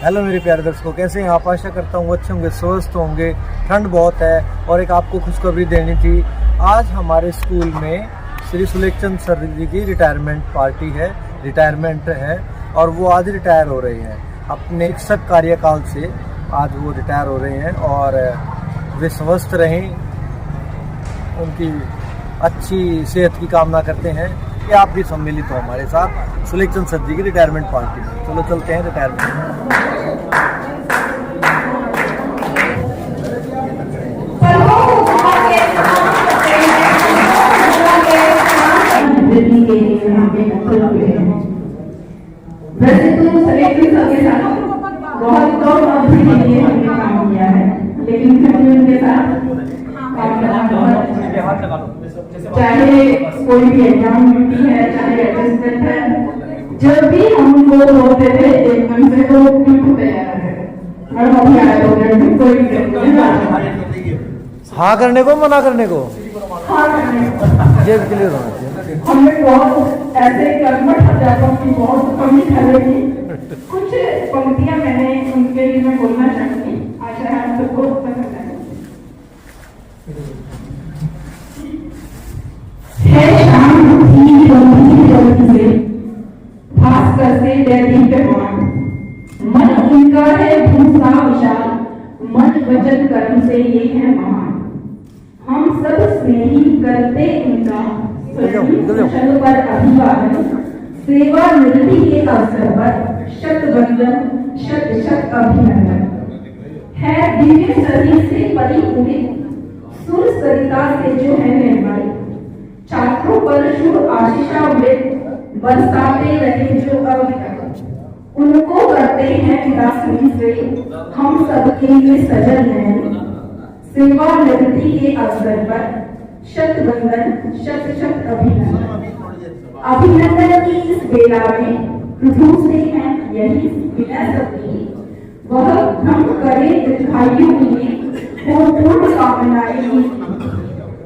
Hello मेरे प्यारे दर्शकों, कैसे हैं आप? आशा करता हूँ अच्छे होंगे, स्वस्थ होंगे। ठंड बहुत है और एक आपको खुशखबरी देनी थी। आज हमारे स्कूल में श्री सुलेखचंद सर जी की रिटायरमेंट पार्टी है, रिटायरमेंट है और वो आज रिटायर हो रहे हैं अपने शिक्षक कार्यकाल से। आज वो रिटायर हो रहे हैं और वे स्वस्थ रहें, उनकी अच्छी सेहत की कामना करते हैं कि आप भी सम्मिलित हो हमारे साथ सुलेखचंद सर जी की रिटायरमेंट पार्टी में। चलो चलते हैं रिटायरमेंट। वैसे तो सेलेक्टिव सबके साथ बहुत कम अवधि के लिए हमने काम किया है, लेकिन फिर भी उनके साथ काम करना बहुत अच्छा है। चाहे कोई भी एग्जाम ड्यूटी है, चाहे अटेस्टेंट है, जब भी हम उनको बोलते थे एकदम से वो बिल्कुल तैयार है और हम आए हो गए। कोई हाँ करने को, मना करने को, हाँ करने को ये क्लियर होना चाहिए। हमने बहुत ऐसे कर्मठ अध्यापक की बहुत कमी खलेगी। कुछ पंक्तियां मैंने उनके लिए मैं बोलना चाहूंगी, आशा है आप सबको पसंद आएगी। है शाम थी गंभीर जल्दी से, भास्कर से दैदीप्यमान, मन उनका है भूसा विशाल, मन वचन कर्म से ये है महान। हम सब स्नेही करते उनका शत पर अभिवादन, सेवा निरति के अवसर पर शत वंदन, शत शत अभिनंदन। है दिव्य शरीर से परिपूरित, सुर सरिता से जो है निर्मल, छात्रों पर शुभ आशीषामृत बरसाते रहे जो अविरत। उनको करते हैं विदासनी से हम सबके लिए सजल हैं, सेवा निवृत्ति के अवसर पर शत वंदन, शत शत अभिनंदन। अभिनंदन की इस बेला में पृथु से है यही विनय सबकी, वह भ्रम करे दीर्घायु में, हो पूर्ण कामनाएं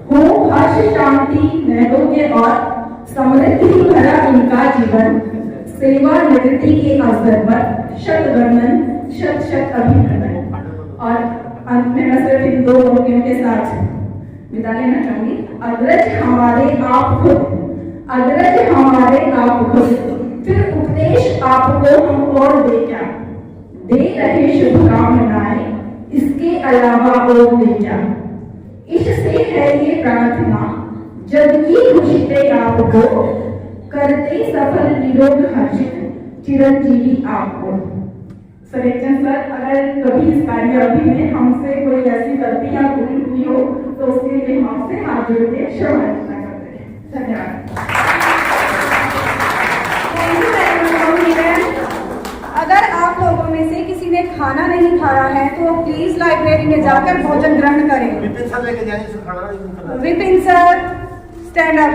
हो हर्ष शांति नैरोग्य और समृद्धि भरा इनका जीवन। सेवा निवृत्ति के अवसर पर शत वंदन, शत शत अभिनंदन। और अंत में मैं सिर्फ इन दो पंक्तियों के साथ विदा लेना चाहूंगी। अग्रज हमारे आप खुद, अग्रज हमारे आप खुद, फिर उपदेश आपको हम और दे क्या, दे रहे शुभकामनाएं, इसके अलावा और दे क्या। इससे है ये प्रार्थना जग की खुशी पे आपको, करते सफल निरोग हर्षित चिरंजीवी आपको। सुलेखचंद सर, अगर कभी इस कार्यकाल में हमसे कोई ऐसी गलती या भूल हुई हो तो उसके लिए हम आपसे हाथ जोड़ के क्षमा याचना करते हैं। धन्यवाद। अगर आप लोगों में से किसी ने खाना नहीं खाया है तो प्लीज लाइब्रेरी में जाकर भोजन ग्रहण करें। Vipin sir, stand up.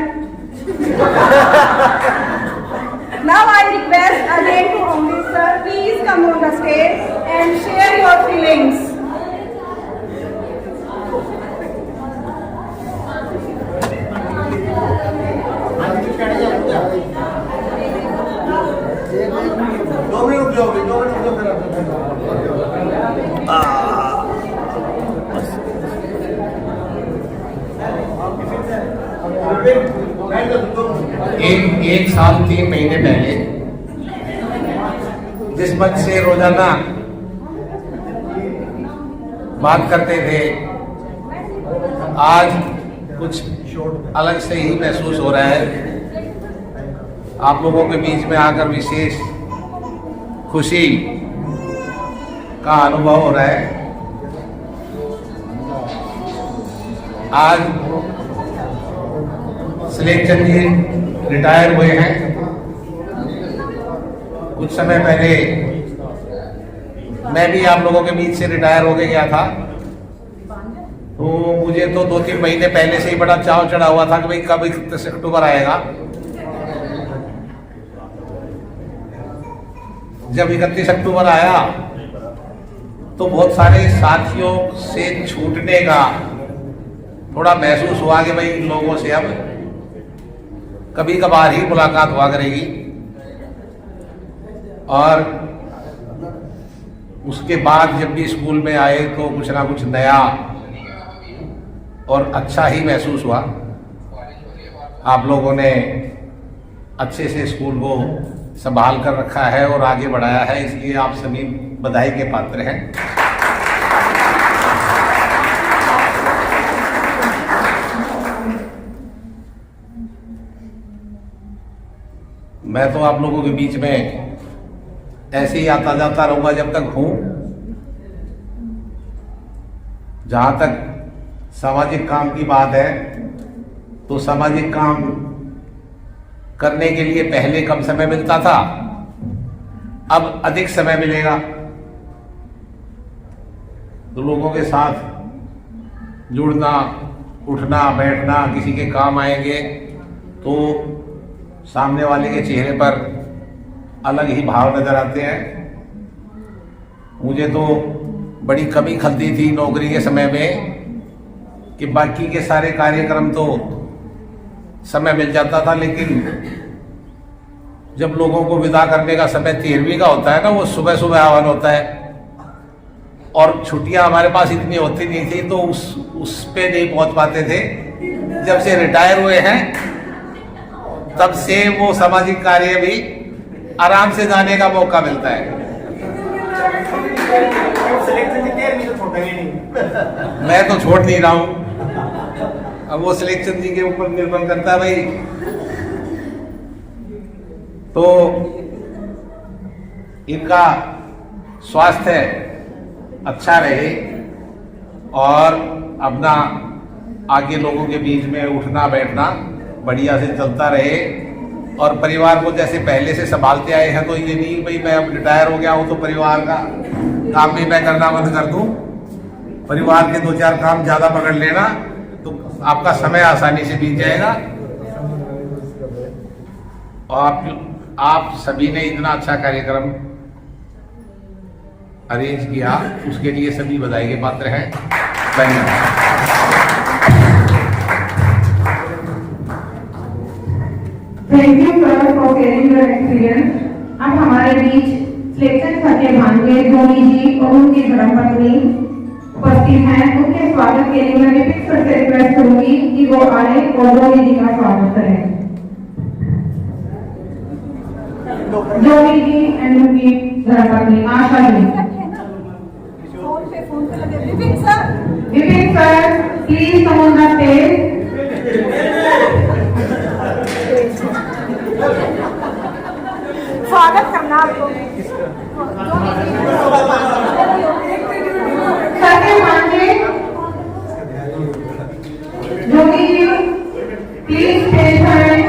Now I request again to Amrit sir, please come on the stage and share your feelings. एक साल 3 महीने पहले जिस मंच से रोजाना बात करते थे, आज कुछ अलग से ही महसूस हो रहा है। आप लोगों के बीच में आकर विशेष खुशी का अनुभव हो रहा है। आज सुलेखचंद जी रिटायर हुए हैं। कुछ समय पहले मैं भी आप लोगों के बीच से रिटायर हो गया था, तो मुझे तो 2-3 महीने पहले से ही बड़ा चाव चढ़ा हुआ था कि भाई कब 31 अक्टूबर आएगा। जब 31 अक्टूबर आया तो बहुत सारे साथियों से छूटने का थोड़ा महसूस हुआ कि भाई इन लोगों से अब कभी कभार ही मुलाकात हुआ करेगी। और उसके बाद जब भी स्कूल में आए तो कुछ ना कुछ नया और अच्छा ही महसूस हुआ। आप लोगों ने अच्छे से स्कूल को संभाल कर रखा है और आगे बढ़ाया है, इसलिए आप सभी बधाई के पात्र हैं। मैं तो आप लोगों के बीच में ऐसे ही आता जाता रहूंगा जब तक हूं। जहां तक सामाजिक काम की बात है तो सामाजिक काम करने के लिए पहले कम समय मिलता था, अब अधिक समय मिलेगा। तो लोगों के साथ जुड़ना, उठना, बैठना, किसी के काम आएंगे तो सामने वाले के चेहरे पर अलग ही भाव नजर आते हैं। मुझे तो बड़ी कमी खलती थी नौकरी के समय में कि बाकी के सारे कार्यक्रम तो समय मिल जाता था, लेकिन जब लोगों को विदा करने का समय 13वीं का होता है ना, वो सुबह सुबह आह्वान होता है और छुट्टियां हमारे पास इतनी होती नहीं थी तो उस पे नहीं पहुंच पाते थे। जब से रिटायर हुए हैं तब से वो सामाजिक कार्य भी आराम से जाने का मौका मिलता है। मैं तो छोड़ नहीं रहा हूं, अब वो सिलेक्शन जी के ऊपर निर्भर करता है भाई। तो इनका स्वास्थ्य अच्छा रहे और अपना आगे लोगों के बीच में उठना बैठना बढ़िया से चलता रहे और परिवार को जैसे पहले से संभालते आए हैं। तो ये नहीं भाई मैं अब रिटायर हो गया हूं तो परिवार का काम भी मैं करना बंद कर दूं। परिवार के 2-4 काम ज्यादा पकड़ लेना तो आपका समय आसानी से बीत जाएगा। और आप सभी ने इतना अच्छा कार्यक्रम अरेंज किया, उसके लिए सभी बधाई के पात्र हैं। धन्यवाद। Thank you sir for sharing your experience. अब हमारे बीच सिलेक्शन करके भांजे धोनी जी और उनकी धर्मपत्नी उपस्थित हैं। उनके स्वागत के लिए मैं विपिन सर से रिक्वेस्ट करूंगी कि वो आए और धोनी जी का स्वागत करें। धोनी जी एंड उनकी धर्मपत्नी Asha ji. Vipin sir please come on the stage. स्वागत करना आपको। सत्य मांझे धोनी जी प्लीज स्टेज पर आएं।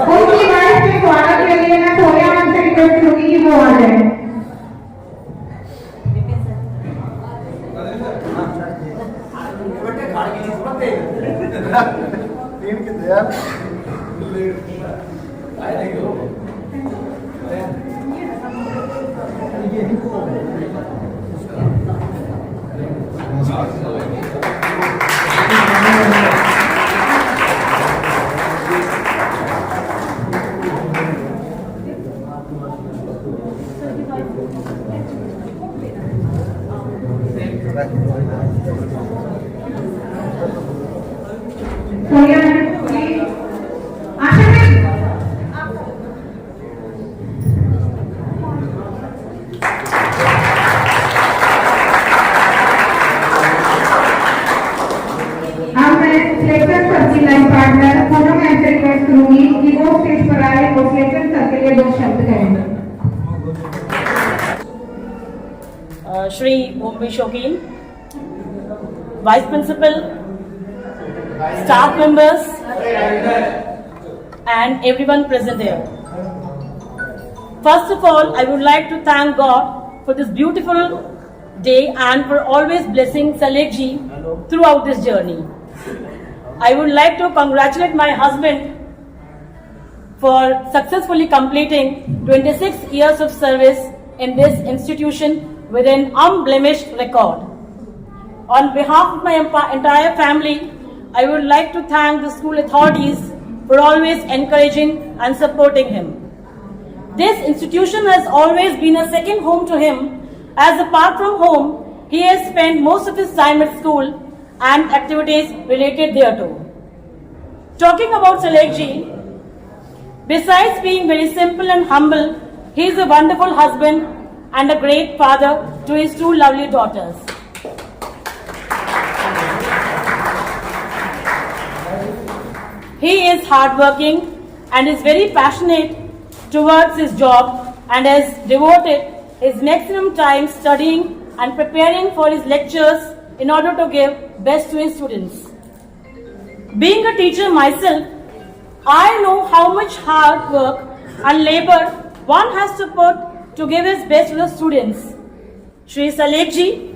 उनकी वाइफ के स्वागत के लिए मैं सोनिया मैम से रिक्वेस्ट करूंगी कि वो आ जाए। Sonia ma'am please. Asha ma'am अब मैं सिलेक्शन सर की लाइन पार्टनर पूनम मैम से रिक्वेस्ट करूंगी कि वो स्टेज पर आए और सिलेक्शन सर के लिए 2 शब्द कहें। Shri Mumbai Shokeen, Vice Principal, staff members, and everyone present here. First of all, I would like to thank God for this beautiful day and for always blessing Salek ji throughout this journey. I would like to congratulate my husband for successfully completing 26 years of service in this institution with an unblemished record. On behalf of my entire family, I would like to thank the school authorities for always encouraging and supporting him. This institution has always been a second home to him, as apart from home, he has spent most of his time at school and activities related thereto. Talking about Selekji, besides being very simple and humble, he is a wonderful husband and a great father to his two lovely daughters. He is hardworking and is very passionate towards his job and has devoted his maximum time studying and preparing for his lectures in order to give best to his students. Being a teacher myself, I know how much hard work and labor one has to put to give his best to the students. Shri Selekji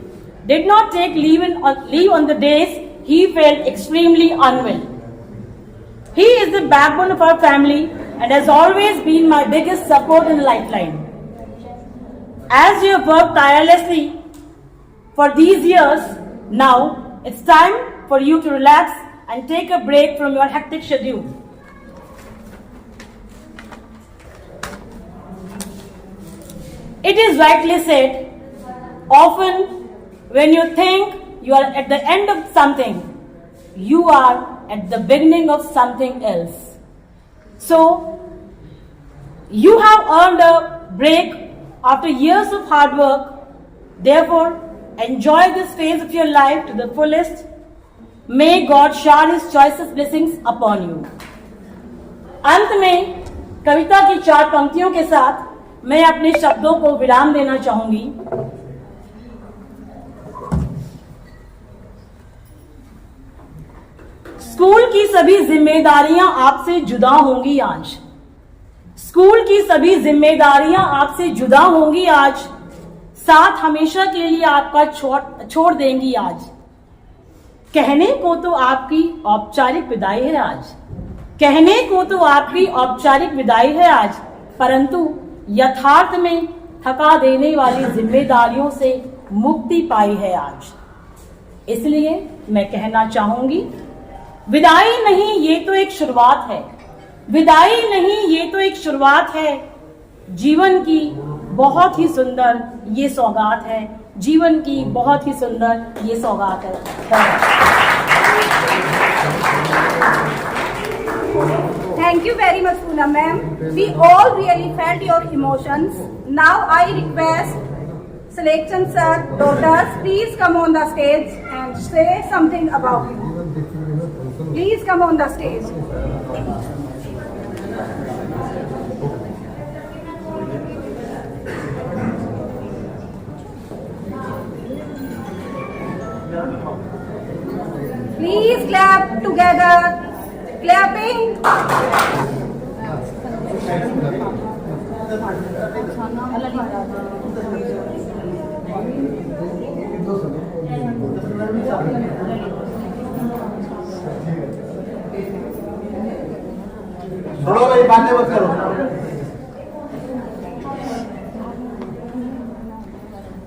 did not take leave on the days he felt extremely unwell. He is the backbone of our family and has always been my biggest support and lifeline. As you have worked tirelessly for these years, now it's time for you to relax and take a break from your hectic schedule. It is rightly said, often when you think you are at the end of something, you are at the beginning of something else. So, you have earned a break after years of hard work. Therefore, enjoy this phase of your life to the fullest. May God shower His choicest blessings upon you. अंत में कविता की 4 पंक्तियों के साथ मैं अपने शब्दों को विराम देना चाहूंगी। स्कूल की सभी जिम्मेदारियां आपसे जुदा होंगी आज। स्कूल की सभी जिम्मेदारियां आपसे जुदा होंगी आज। साथ हमेशा के लिए आपका छोड़ देंगी आज। कहने को तो आपकी औपचारिक विदाई है आज। कहने को तो आपकी औपचारिक विदाई है आज, परंतु यथार्थ में थका देने वाली जिम्मेदारियों से मुक्ति पाई है आज। इसलिए मैं कहना चाहूंगी, विदाई नहीं ये तो एक शुरुआत है। विदाई नहीं ये तो एक शुरुआत है। जीवन की बहुत ही सुंदर ये सौगात है। जीवन की बहुत ही सुंदर ये सौगात है। Thank you very much, Poonam ma'am. We all really felt your emotions. Now I request Selection sir, daughters, please come on the stage and say something about you. Please come on the stage. Please clap together. Clapping. छोड़ो भाई, बातें मत करो।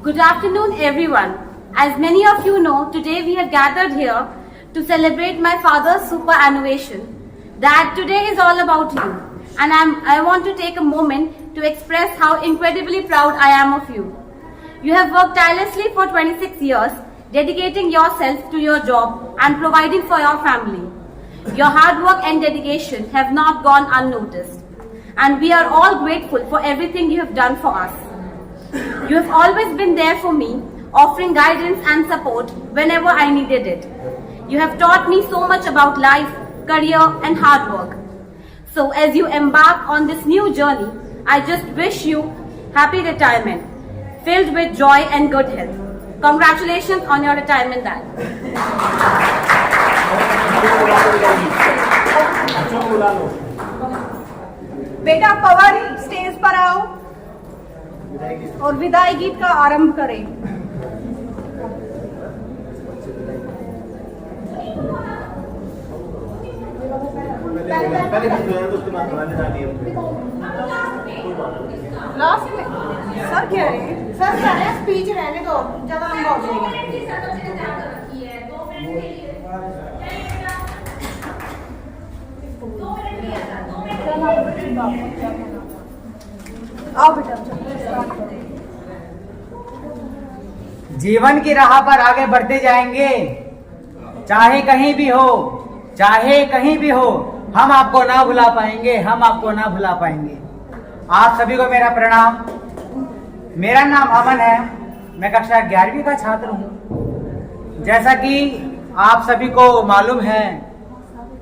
Good afternoon, everyone. As many of you know, today we have gathered here to celebrate my father's superannuation. Dad, today is all about you, and I want to take a moment to express how incredibly proud I am of you. You have worked tirelessly for 26 years, dedicating yourself to your job and providing for your family. Your hard work and dedication have not gone unnoticed, and we are all grateful for everything you have done for us. You have always been there for me, offering guidance and support whenever I needed it. You have taught me so much about life, career, and hard work. So as you embark on this new journey, I just wish you happy retirement, filled with joy and good health. Congratulations on your retirement, Dad. बेटा पवन stage पर आओ और विदाई गीत का आरंभ करें। Last में सर कह रहे हैं, सर कह रहे हैं स्पीच रहने दो, ज्यादा लंबा हो जाएगा। आओ बेटा स्टार्ट करो। जीवन की राह पर आगे बढ़ते जाएंगे, चाहे कहीं भी हो, चाहे कहीं भी हो, हम आपको ना भुला पाएंगे, हम आपको ना भुला पाएंगे। आप सभी को मेरा प्रणाम। मेरा नाम अमन है, मैं कक्षा 11वीं का छात्र हूँ। जैसा कि आप सभी को मालूम है,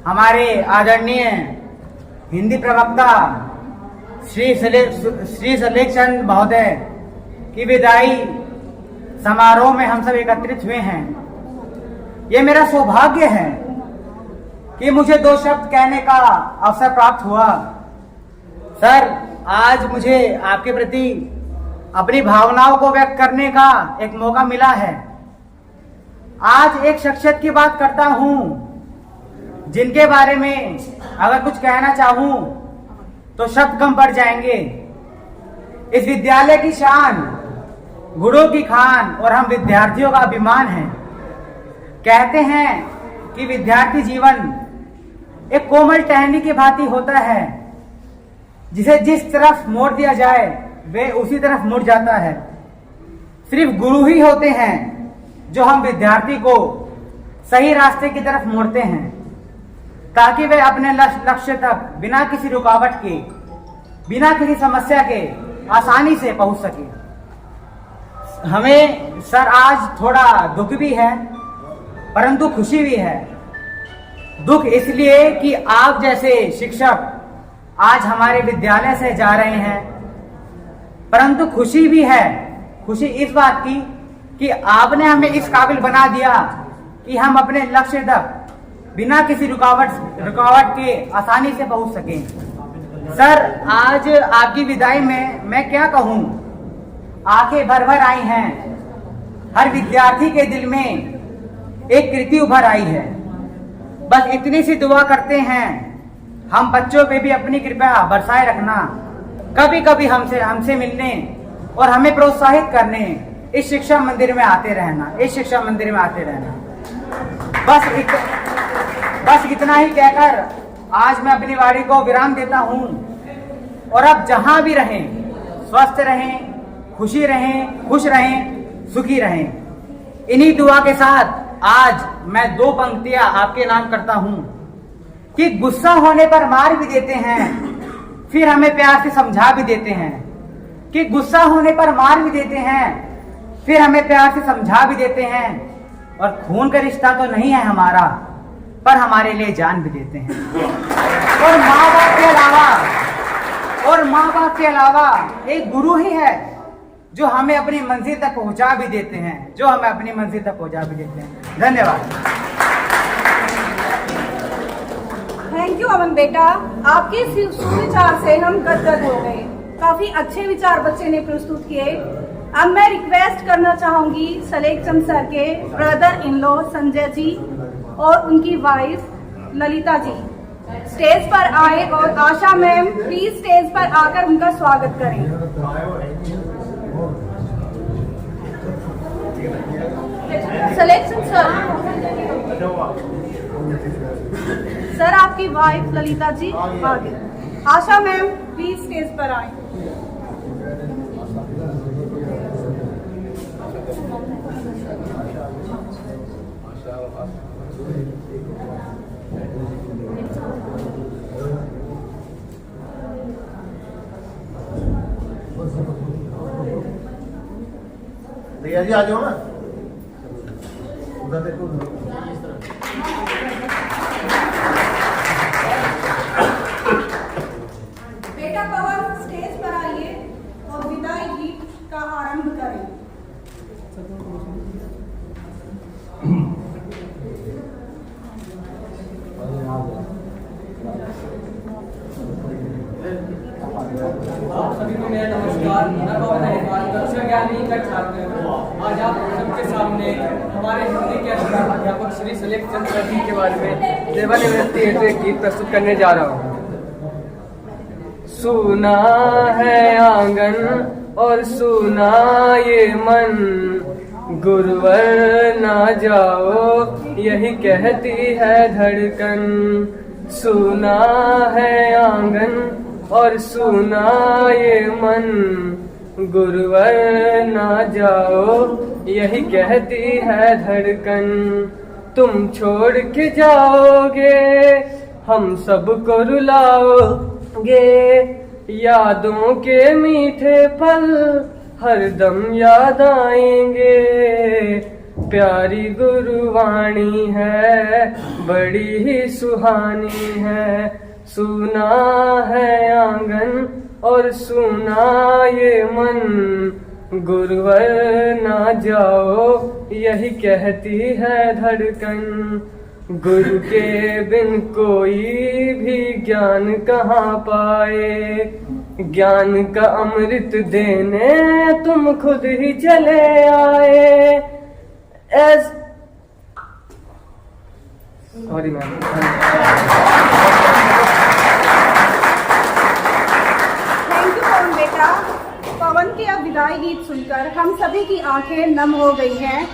हमारे आदरणीय हिंदी प्रवक्ता श्री सलेख चंद महोदय की विदाई समारोह में हम सब एकत्रित हुए हैं। ये मेरा सौभाग्य है कि मुझे 2 शब्द कहने का अवसर प्राप्त हुआ। सर, आज मुझे आपके प्रति अपनी भावनाओं को व्यक्त करने का एक मौका मिला है। आज एक शख्सियत की बात करता हूं जिनके बारे में अगर कुछ कहना चाहूं तो शब्द कम पड़ जाएंगे। इस विद्यालय की शान, गुरुओं की खान और हम विद्यार्थियों का अभिमान है। कहते हैं कि विद्यार्थी जीवन एक कोमल टहनी की भांति होता है, जिसे जिस तरफ मोड़ दिया जाए वे उसी तरफ मुड़ जाता है। सिर्फ गुरु ही होते हैं जो हम विद्यार्थी को सही रास्ते की तरफ मोड़ते हैं, ताकि वे अपने लक्ष्य तक बिना किसी रुकावट के, बिना किसी समस्या के आसानी से पहुंच सके। हमें सर आज थोड़ा दुख भी है, परंतु खुशी भी है। दुख इसलिए कि आप जैसे शिक्षक आज हमारे विद्यालय से जा रहे हैं, परंतु खुशी भी है। खुशी इस बात की कि आपने हमें इस काबिल बना दिया कि हम अपने लक्ष्य तक बिना किसी रुकावट के आसानी से पहुंच सकें। सर, आज आपकी विदाई में मैं क्या कहूं, आंखें भर भर आई हैं। हर विद्यार्थी के दिल में एक कृति उभर आई है। बस इतनी सी दुआ करते हैं, हम बच्चों पे भी अपनी कृपा बरसाए रखना। कभी कभी हमसे मिलने और हमें प्रोत्साहित करने इस शिक्षा मंदिर में आते रहना, इस शिक्षा मंदिर में आते रहना। बस इतना ही कहकर आज मैं अपनी वाणी को विराम देता हूं। और अब जहां भी रहें, स्वस्थ रहें, खुशी रहें, खुश रहें, सुखी रहें। इन्हीं दुआ के साथ आज मैं 2 पंक्तियां आपके नाम करता हूं कि गुस्सा होने पर मार भी देते हैं, फिर हमें प्यार से समझा भी देते हैं। कि गुस्सा होने पर मार भी देते हैं, फिर हमें प्यार से समझा भी देते हैं। और खून का रिश्ता तो नहीं है हमारा, पर हमारे लिए जान भी देते हैं। और माँ बाप के अलावा एक गुरु ही है जो हमें अपनी मंजिल तक पहुंचा भी देते हैं, धन्यवाद। थैंक यू अमन बेटा, आपके सुविचार से हम गदगद हो गए। काफी अच्छे विचार बच्चे ने प्रस्तुत किए। अब मैं रिक्वेस्ट करना चाहूंगी सलेख चंद सर के brother in law Sanjay ji और उनकी वाइफ ललिता जी स्टेज पर आए और आशा मैम प्लीज स्टेज पर आकर उनका स्वागत करें। सलेख चंद सर, आपकी वाइफ ललिता जी आगे। आशा मैम प्लीज स्टेज पर आए। भैया जी आ जाओ ना, उधर देखो। बेटा पवन स्टेज पर आइए और विदाई गीत का आरंभ करें। आप सभी को मेरा नमस्कार। मैं पवन अग्रवाल, कक्षा 11वीं का छात्र हूं। आज आप सबके सामने हमारे हिंदी के अध्यापक श्री सलेख चंद सर जी के बारे में सेवानिवृत्ति हेतु एक गीत प्रस्तुत करने जा रहा हूँ। सुना है आंगन और सुना ये मन, गुरुवर ना जाओ यही कहती है धड़कन। सुना है आंगन और सुना ये मन गुरुवर ना जाओ, यही कहती है धड़कन। तुम छोड़ के जाओगे हम सबको रुलाओगे, यादों के मीठे पल हरदम याद आएंगे। प्यारी गुरुवाणी है बड़ी ही सुहानी है, सुना है आंगन और सुना ये मन, गुरुवर ना जाओ यही कहती है धड़कन। गुरु के बिन कोई भी ज्ञान कहाँ पाए, ज्ञान का अमृत देने तुम खुद ही चले आए। Sorry ma'am. थैंक यू पवन बेटा। पवन के अब विदाई गीत सुनकर हम सभी की आंखें नम हो गई हैं,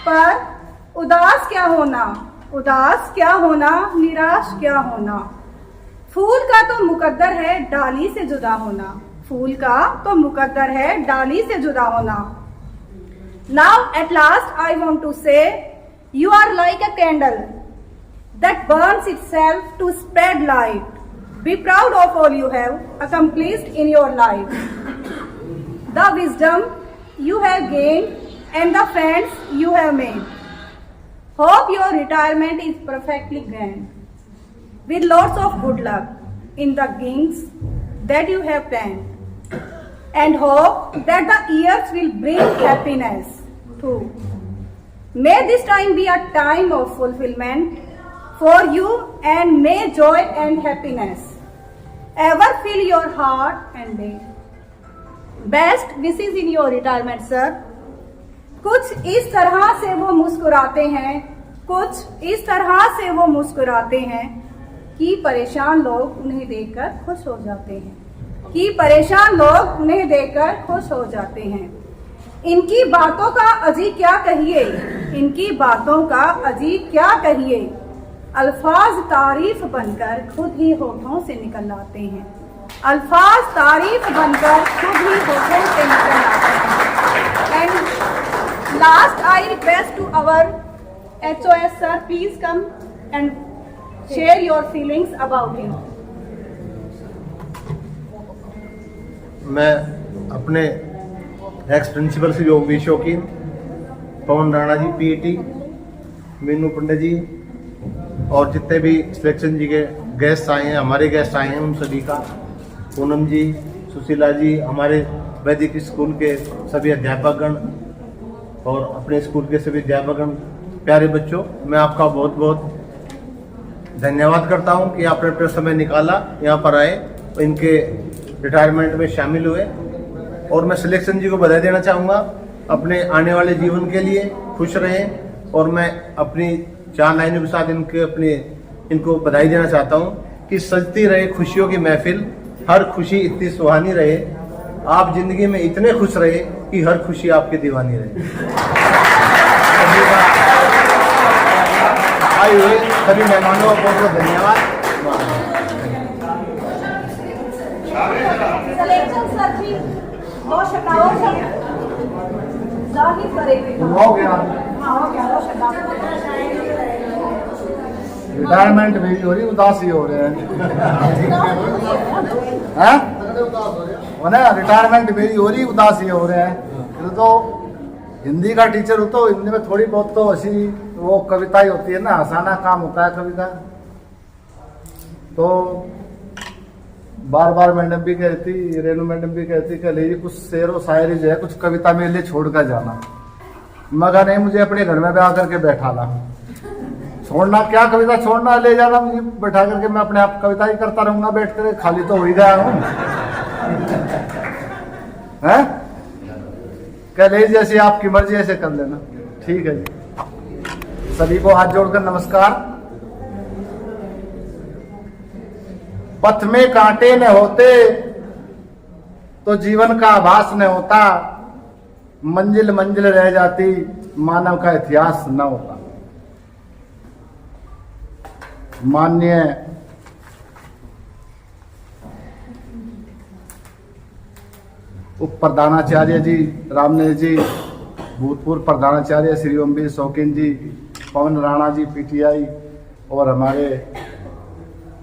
पर उदास क्या होना, उदास क्या होना, निराश क्या होना। फूल का तो मुकद्दर है डाली से जुदा होना, फूल का तो मुकद्दर है डाली से जुदा होना। Now at last I want to say, you are like a candle that burns itself to spread light. Be proud of all you have accomplished in your life, the wisdom you have gained and the friends you have made. Hope your retirement is perfectly grand, with lots of good luck in the things that you have planned, and hope that the years will bring happiness too. May this time be a time of fulfillment for you, and may joy and happiness ever fill your heart and day. Best wishes in your retirement, sir. कुछ इस तरह से वो मुस्कुराते हैं, कुछ इस तरह से वो मुस्कुराते हैं कि परेशान लोग उन्हें देखकर खुश हो जाते हैं, कि परेशान लोग उन्हें देखकर खुश हो जाते हैं। इनकी बातों का अजी क्या कहिए, इनकी बातों का अजी क्या कहिए, अल्फाज तारीफ बनकर खुद ही होठों से निकल आते हैं, अल्फाज तारीफ बनकर खुद ही होठों से निकल आते हैं। And last I request to our HOS sir, please come and share your feelings about him. मैं अपने एक्स प्रिंसिपल से जो भी शौकीन पवन राणा जी, पीटी मीनू पंडित जी और जितने भी सिलेक्शन जी के गेस्ट आए हैं, हमारे गेस्ट आए हैं, उन सभी का, पूनम जी, सुशीला जी, हमारे वैदिक स्कूल के सभी अध्यापकगण और अपने स्कूल के सभी अध्यापकगण, प्यारे बच्चों, मैं आपका बहुत बहुत धन्यवाद करता हूं कि आपने अपना समय निकाला, यहाँ पर आए, इनके रिटायरमेंट में शामिल हुए। और मैं सिलेक्शन जी को बधाई देना चाहूँगा अपने आने वाले जीवन के लिए, खुश रहें। और मैं अपनी 4 लाइनों के साथ इनको बधाई देना चाहता हूँ कि सजती रहे खुशियों की महफिल, हर खुशी इतनी सुहानी रहे, आप जिंदगी में इतने खुश रहे कि हर खुशी आपकी दीवानी रहे। आए हुए सभी मेहमानों को बहुत बहुत धन्यवाद। Selection sir जी, बहुत शकाओ सब जाहिर करेंगे। हो गया, हाँ हो गया, बहुत शकाओ। रिटायरमेंट भी हो रही, उदास ही हो रहे हैं। रिटायरमेंट मेरी हो रही, उदास ही हो रहे हैं। तो हिंदी का टीचर हो तो हिंदी में थोड़ी बहुत तो ऐसी वो कविताएं होती है ना, हंसाना काम होता है कविता। तो बार बार मैडम भी कहती, रेनू मैडम भी कहती कि ले कुछ शेर व शायरी जो है कुछ कविता मेरे लिए छोड़ कर जाना। मगर नहीं, मुझे अपने घर में भी आकर के बैठा ला, छोड़ना क्या कविता छोड़ना, ले जाना मुझे बैठा करके, मैं अपने आप कविता ही करता रहूंगा बैठ कर, खाली तो हो ही गया हूँ। कह ले जैसे आपकी मर्जी ऐसे कर लेना, ठीक है जी। सभी को हाथ जोड़कर नमस्कार। पथ में कांटे न होते तो जीवन का आभास न होता, मंजिल मंजिल रह जाती मानव का इतिहास न होता। उप प्रधानाचार्य जी रामनेश जी, भूतपूर्व प्रधानाचार्य श्री ओमवीर शौकीन जी, पवन राणा जी पीटीआई, और हमारे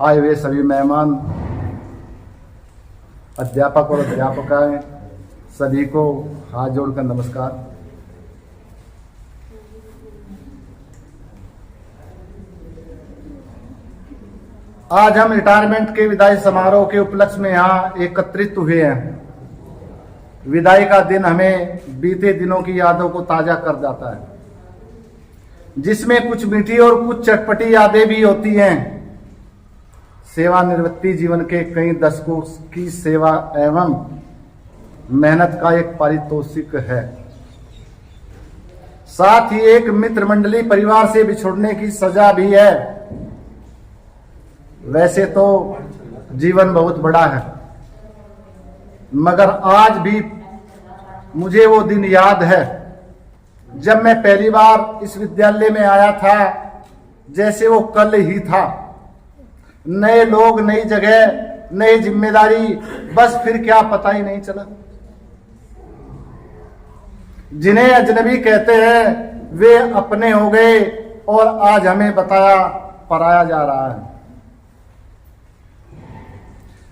आए हुए सभी मेहमान, अध्यापक और अध्यापकाएं, सभी को हाथ जोड़कर नमस्कार। आज हम रिटायरमेंट के विदाई समारोह के उपलक्ष्य में यहाँ एकत्रित हुए हैं। विदाई का दिन हमें बीते दिनों की यादों को ताजा कर जाता है, जिसमें कुछ मीठी और कुछ चटपटी यादें भी होती हैं। सेवानिवृत्ति जीवन के कई दशकों की सेवा एवं मेहनत का एक पारितोषिक है, साथ ही एक मित्र मंडली परिवार से बिछुड़ने की सजा भी है। वैसे तो जीवन बहुत बड़ा है, मगर आज भी मुझे वो दिन याद है जब मैं पहली बार इस विद्यालय में आया था, जैसे वो कल ही था। नए लोग, नई जगह, नई जिम्मेदारी, बस फिर क्या पता ही नहीं चला। जिन्हें अजनबी कहते हैं वे अपने हो गए और आज हमें बताया पराया जा रहा है।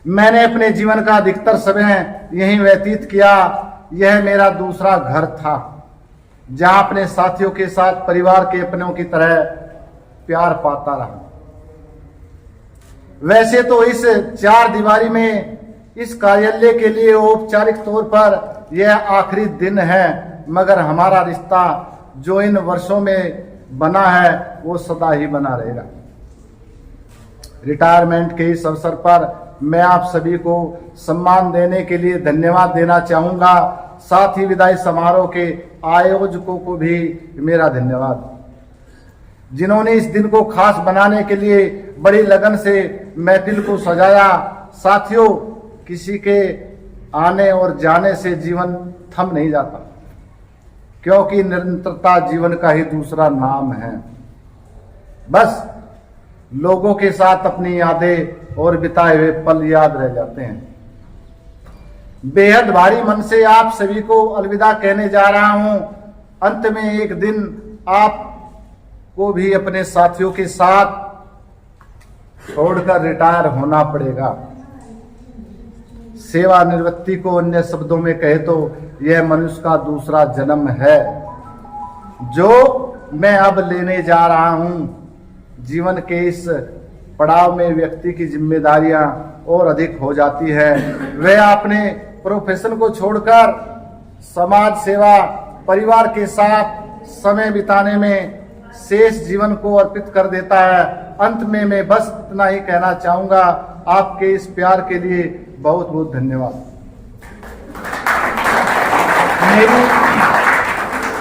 मैंने अपने जीवन का अधिकतर समय यहीं व्यतीत किया। यह मेरा दूसरा घर था, जहां अपने साथियों के साथ परिवार के अपनों की तरह प्यार पाता रहा। वैसे तो इस चार दीवारी में इस कार्यालय के लिए औपचारिक तौर पर यह आखिरी दिन है, मगर हमारा रिश्ता जो इन वर्षों में बना है वो सदा ही बना रहेगा। रिटायरमेंट के इस अवसर पर मैं आप सभी को सम्मान देने के लिए धन्यवाद देना चाहूंगा। साथ ही विदाई समारोह के आयोजकों को भी मेरा धन्यवाद, जिन्होंने इस दिन को खास बनाने के लिए बड़ी लगन से महफिल को सजाया। साथियों, किसी के आने और जाने से जीवन थम नहीं जाता, क्योंकि निरंतरता जीवन का ही दूसरा नाम है। बस लोगों के साथ अपनी यादें और बिताए हुए पल याद रह जाते हैं। बेहद भारी मन से आप सभी को अलविदा कहने जा रहा हूं। अंत में एक दिन आप को भी अपने साथियों के साथ छोड़कर रिटायर होना पड़ेगा। सेवानिवृत्ति को अन्य शब्दों में कहे तो यह मनुष्य का दूसरा जन्म है, जो मैं अब लेने जा रहा हूं। जीवन के इस पड़ाव में व्यक्ति की जिम्मेदारियां और अधिक हो जाती है। वह अपने प्रोफेशन को छोड़कर समाज सेवा, परिवार के साथ समय बिताने में शेष जीवन को अर्पित कर देता है। अंत में मैं बस इतना ही कहना चाहूंगा, आपके इस प्यार के लिए बहुत बहुत धन्यवाद।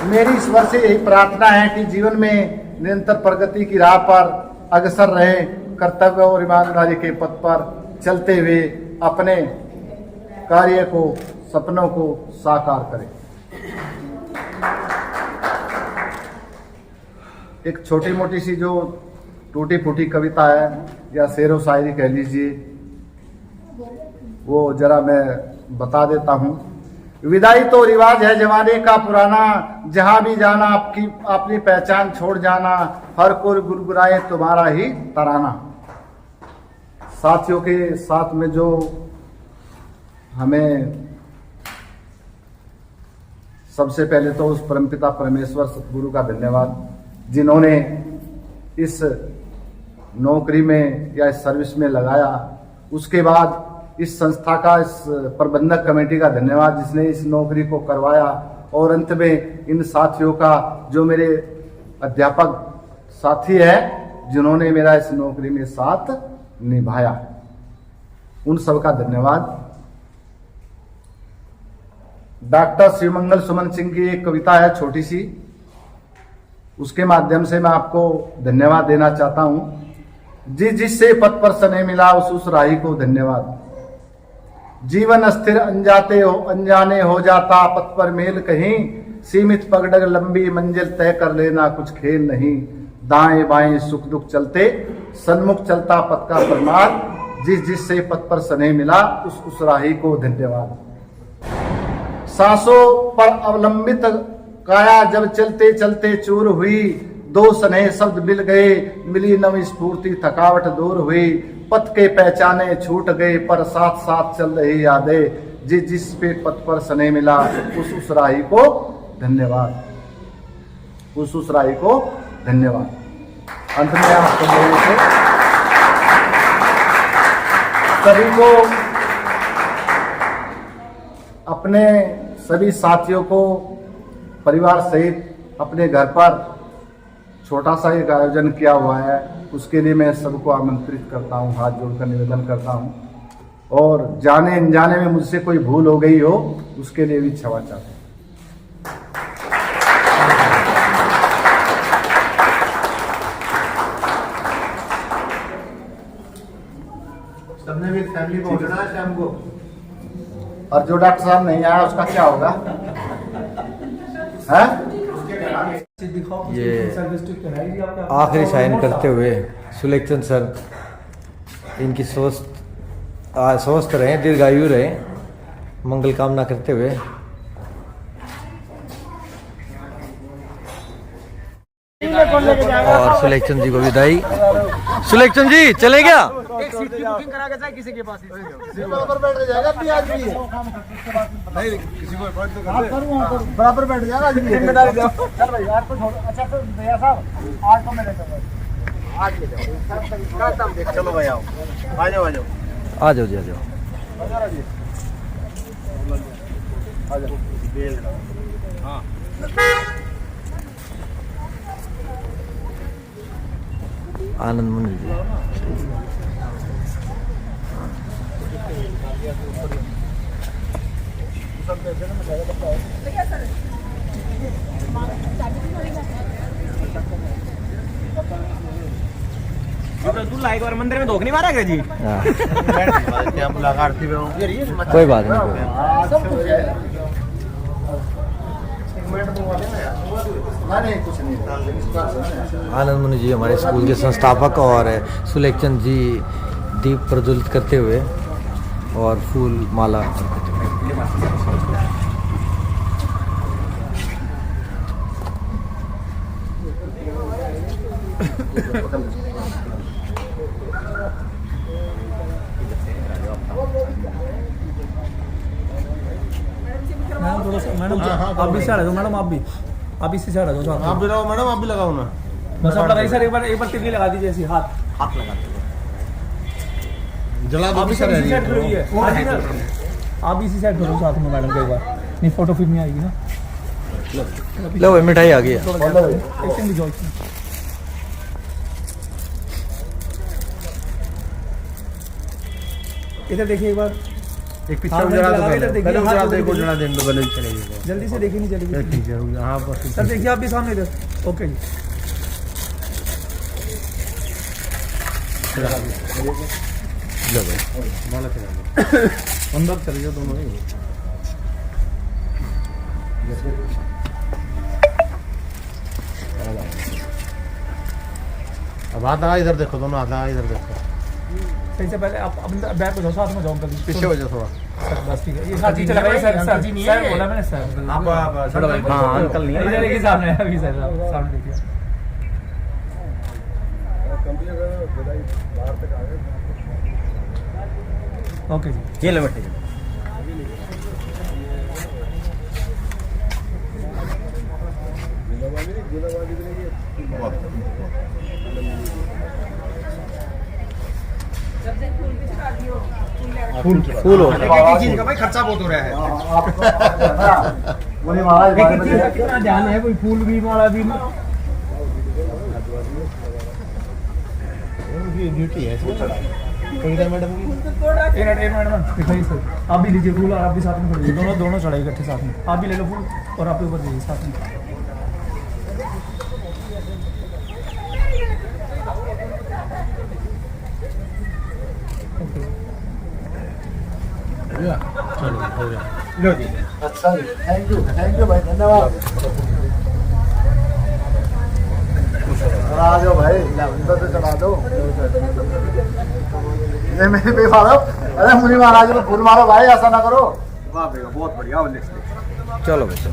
मेरी ईश्वर से यही प्रार्थना है कि जीवन में निरंतर प्रगति की राह पर अग्रसर रहे, कर्तव्य और ईमानदारी के पथ पर चलते हुए अपने कार्य को, सपनों को साकार करें। एक छोटी मोटी सी जो टूटी फूटी कविता है या शेरो शायरी कह लीजिए, वो जरा मैं बता देता हूं। विदाई तो रिवाज है जमाने का पुराना, जहां भी जाना आपकी अपनी पहचान छोड़ जाना, हर कोई गुरगुराए तुम्हारा ही तराना। साथियों के साथ में जो हमें सबसे पहले तो उस परमपिता परमेश्वर सतगुरु का धन्यवाद, जिन्होंने इस नौकरी में या इस सर्विस में लगाया। उसके बाद इस संस्था का, इस प्रबंधक कमेटी का धन्यवाद, जिसने इस नौकरी को करवाया। और अंत में इन साथियों का, जो मेरे अध्यापक साथी है, जिन्होंने मेरा इस नौकरी में साथ निभाया, उन सबका धन्यवाद। डॉक्टर शिवमंगल सुमन सिंह की एक कविता है छोटी सी, उसके माध्यम से मैं आपको धन्यवाद देना चाहता हूं। जिससे पथ पर सने मिला उस राही को धन्यवाद। जीवन अस्थिर अनजाने हो जाता, पथ पर मेल कहीं, सीमित पगडग लंबी मंजिल तय कर लेना कुछ खेल नहीं। दाएं बाएं सुख दुख चलते, सन्मुख चलता पथ का परमार्थ। जिससे पथ पर सने मिला उस राही को धन्यवाद। सांसों पर अवलंबित काया जब चलते चलते चूर हुई, दो स्नेह शब्द मिल गए, मिली नवी स्फूर्ति, थकावट दूर हुई, पथ के पहचाने छूट गए पर साथ साथ चल रही यादें, जिस पे पथ पर स्नेह मिला उस राही को धन्यवाद, उस राही को धन्यवाद। अंत में आपको मेरे से सभी को, अपने सभी साथियों को परिवार सहित अपने घर पर छोटा सा एक आयोजन किया हुआ है, उसके लिए मैं सबको आमंत्रित करता हूँ, हाथ जोड़कर निवेदन करता हूँ, और जाने अनजाने में मुझसे कोई भूल हो गई हो उसके लिए भी क्षमा चाहता हूँ। सबने भी फैमिली पहुंचना है शाम को। और जो डॉक्टर साहब नहीं आया उसका क्या होगा? है ये आखिरी साइन करते हुए सुलेखचंद सर, इनकी स्वस्थ रहे, दीर्घायु रहे, मंगल कामना करते हुए और सुलेखचंद जी को विदाई। सुलेखचंद जी चले क्या? एक सीट की बुकिंग करा के जाए किसी के पास, बराबर बैठ जाएगा भी आज भी, नहीं किसी को बराबर बैठ जाएगा। जिम्मेदारी दो। चल भाई यार, कुछ अच्छा तो भैया साहब आज तो मैं लेता हूं, आज ले जाओ, चलो भाई आओ, आ जाओ आ जाओ आ जाओ जी, आ जाओ। आनंद मुनि जी, एक बार मंदिर में धोख नहीं मारा जी? मुलाकात थी कोई बात नहीं। कुछ नहीं। आनंद मुनि जी हमारे स्कूल के संस्थापक, और सुलेखचंद जी दीप प्रज्वलित करते हुए और फूल माला मैडम आप भी साइड आ जाओ, मैडम आप भी इसी साइड आ जाओ, आप भी लगाओ मैडम, आप भी लगाओ ना। बस आप लगाइए सर, एक बार तितली लगा दीजिए ऐसी, हाथ लगा जला दो आप इसी साइड खड़ोइए, आप भी इसी साइड खड़ो साथ में मैडम के, एक बार नहीं फोटो फिर नहीं आएगी ना। लो भाई मिठाई आ गई है। एक भी जाओ, इधर देखिए एक बार, एक हाँ, जला दो पहले उजला दो, एक उजला दें तो पहले चलेगी। जल्दी से देखिए, नहीं चलेगी। ठीक है, हाँ बस सर देखिए आप भी सामने इधर, ओके जी। लो भाई अंदर चले जाओ दोनों ही। अब आधा इधर देखो, दोनों आधा इधर देखो। सबसे पहले आप अंदर बैक हो जाओ, साथ में जाओ अंकल जी, पीछे हो जाओ थोड़ा। सर बस ठीक है, ये साथ ही चला गया सर, सर बोला मैंने सर, आप छोड़ो भाई, हाँ अंकल नहीं इधर देखिए सामने, अभी सर सामने देखिए। ओके जी, ये लो बेटे। फूल हो चीज का भाई खर्चा बहुत हो रहा है। कितना ध्यान है, कोई फूल भी माला भी ड्यूटी है मैडम की। एक मैडम दिखाइए सर, आप भी लीजिए फूल और आप भी साथ में खड़े, दोनों चढ़ाइए इकट्ठे साथ में, आप भी ले लो फूल और आप भी ऊपर दीजिए साथ में। लो जी, अच्छा थैंक यू भाई, धन्यवाद। चढ़ा दो भाई, अंदर से चढ़ा दो। ये मेरे पे मारो, अरे मुझे महाराज को फूल मारो भाई, ऐसा ना करो। वाह बेटा बहुत बढ़िया वाले से चलो बेटा